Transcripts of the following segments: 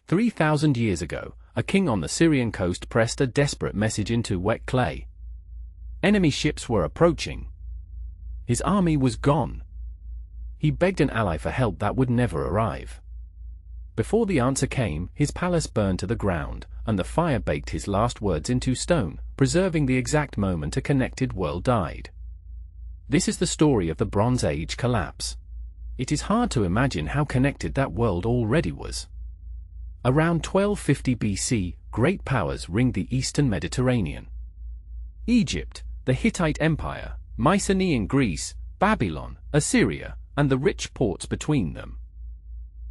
3,000 years ago, a king on the Syrian coast pressed a desperate message into wet clay. Enemy ships were approaching. His army was gone. He begged an ally for help that would never arrive. Before the answer came, his palace burned to the ground, and the fire baked his last words into stone, preserving the exact moment a connected world died. This is the story of the Bronze Age collapse. It is hard to imagine how connected that world already was. Around 1250 BC, great powers ringed the eastern Mediterranean. Egypt, the Hittite Empire, Mycenaean Greece, Babylon, Assyria, and the rich ports between them.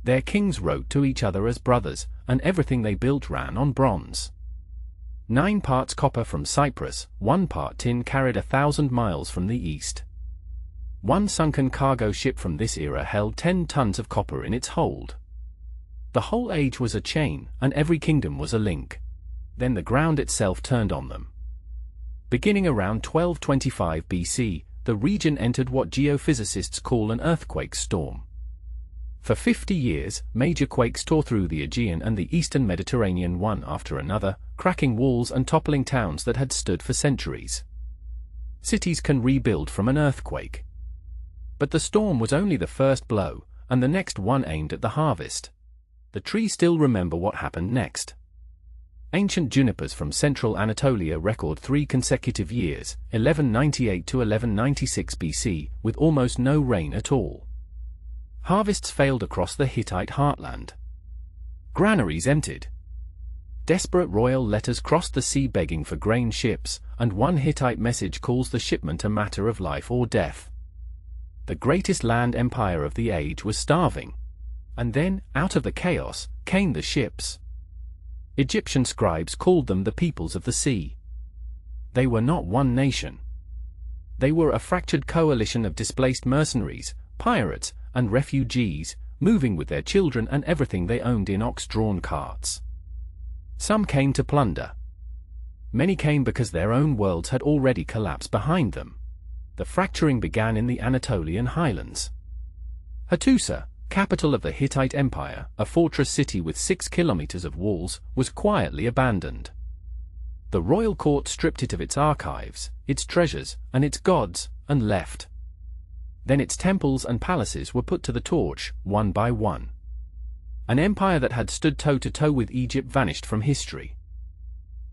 Their kings wrote to each other as brothers, and everything they built ran on bronze. 9 parts copper from Cyprus, 1 part tin carried 1,000 miles from the east. One sunken cargo ship from this era held 10 tons of copper in its hold. The whole age was a chain, and every kingdom was a link. Then the ground itself turned on them. Beginning around 1225 BC, the region entered what geophysicists call an earthquake storm. For 50 years, major quakes tore through the Aegean and the eastern Mediterranean one after another, cracking walls and toppling towns that had stood for centuries. Cities can rebuild from an earthquake. But the storm was only the first blow, and the next one aimed at the harvest. The trees still remember what happened next. Ancient junipers from central Anatolia record 3 consecutive years, 1198 to 1196 BC, with almost no rain at all. Harvests failed across the Hittite heartland. Granaries emptied. Desperate royal letters crossed the sea begging for grain ships, and one Hittite message calls the shipment a matter of life or death. The greatest land empire of the age was starving. And then, out of the chaos, came the ships. Egyptian scribes called them the peoples of the sea. They were not one nation. They were a fractured coalition of displaced mercenaries, pirates, and refugees, moving with their children and everything they owned in ox-drawn carts. Some came to plunder. Many came because their own worlds had already collapsed behind them. The fracturing began in the Anatolian highlands. Hattusa, capital of the Hittite Empire, a fortress city with 6 kilometers of walls, was quietly abandoned. The royal court stripped it of its archives, its treasures, and its gods, and left. Then its temples and palaces were put to the torch, one by one. An empire that had stood toe-to-toe with Egypt vanished from history.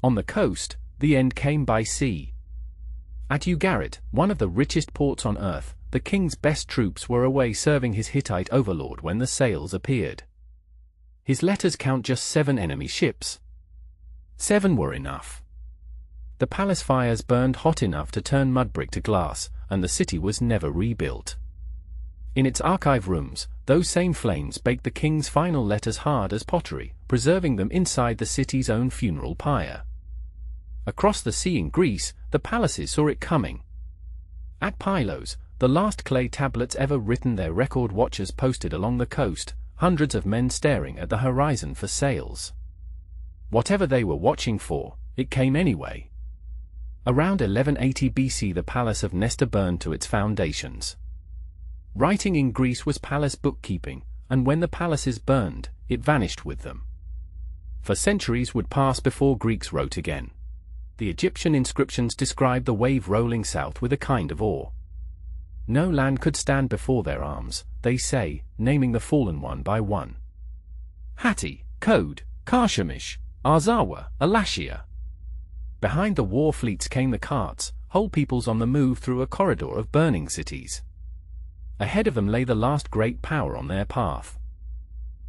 On the coast, the end came by sea. At Ugarit, one of the richest ports on earth, the king's best troops were away serving his Hittite overlord when the sails appeared. His letters count just 7 enemy ships. 7 were enough. The palace fires burned hot enough to turn mud brick to glass, and the city was never rebuilt. In its archive rooms, those same flames baked the king's final letters hard as pottery, preserving them inside the city's own funeral pyre. Across the sea in Greece, the palaces saw it coming. At Pylos, the last clay tablets ever written, their record watchers posted along the coast, hundreds of men staring at the horizon for sails. Whatever they were watching for, it came anyway. Around 1180 BC, the palace of Nestor burned to its foundations. Writing in Greece was palace bookkeeping, and when the palaces burned, it vanished with them. For centuries would pass before Greeks wrote again. The Egyptian inscriptions describe the wave rolling south with a kind of awe. No land could stand before their arms, they say, naming the fallen one by one. Hatti, Kode, Karshemish, Arzawa, Alashia. Behind the war fleets came the carts, whole peoples on the move through a corridor of burning cities. Ahead of them lay the last great power on their path.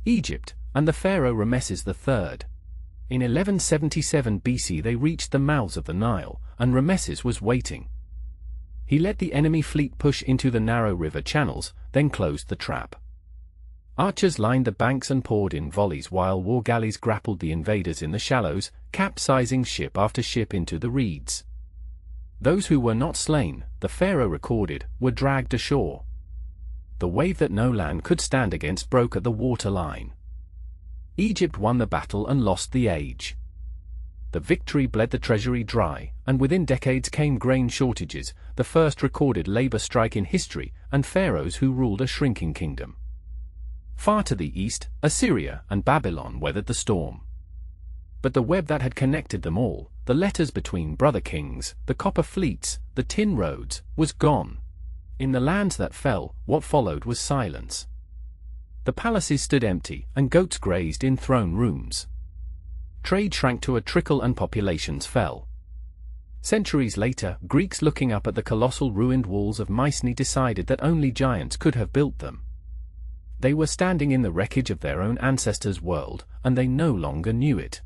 Egypt, and the pharaoh Rameses III. In 1177 BC they reached the mouths of the Nile, and Rameses was waiting. He let the enemy fleet push into the narrow river channels, then closed the trap. Archers lined the banks and poured in volleys while war galleys grappled the invaders in the shallows, capsizing ship after ship into the reeds. Those who were not slain, the pharaoh recorded, were dragged ashore. The wave that no land could stand against broke at the waterline. Egypt won the battle and lost the age. The victory bled the treasury dry, and within decades came grain shortages, the first recorded labor strike in history, and pharaohs who ruled a shrinking kingdom. Far to the east, Assyria and Babylon weathered the storm. But the web that had connected them all, the letters between brother kings, the copper fleets, the tin roads, was gone. In the lands that fell, what followed was silence. The palaces stood empty, and goats grazed in throne rooms. Trade shrank to a trickle and populations fell. Centuries later, Greeks looking up at the colossal ruined walls of Mycenae decided that only giants could have built them. They were standing in the wreckage of their own ancestors' world, and they no longer knew it.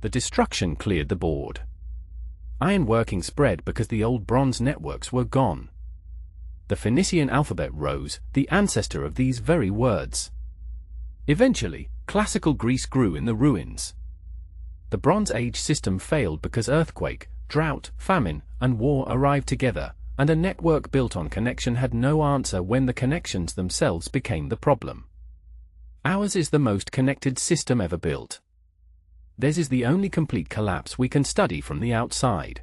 The destruction cleared the board. Ironworking spread because the old bronze networks were gone. The Phoenician alphabet rose, the ancestor of these very words. Eventually, classical Greece grew in the ruins. The Bronze Age system failed because earthquake, drought, famine, and war arrived together, and a network built on connection had no answer when the connections themselves became the problem. Ours is the most connected system ever built. Theirs is the only complete collapse we can study from the outside.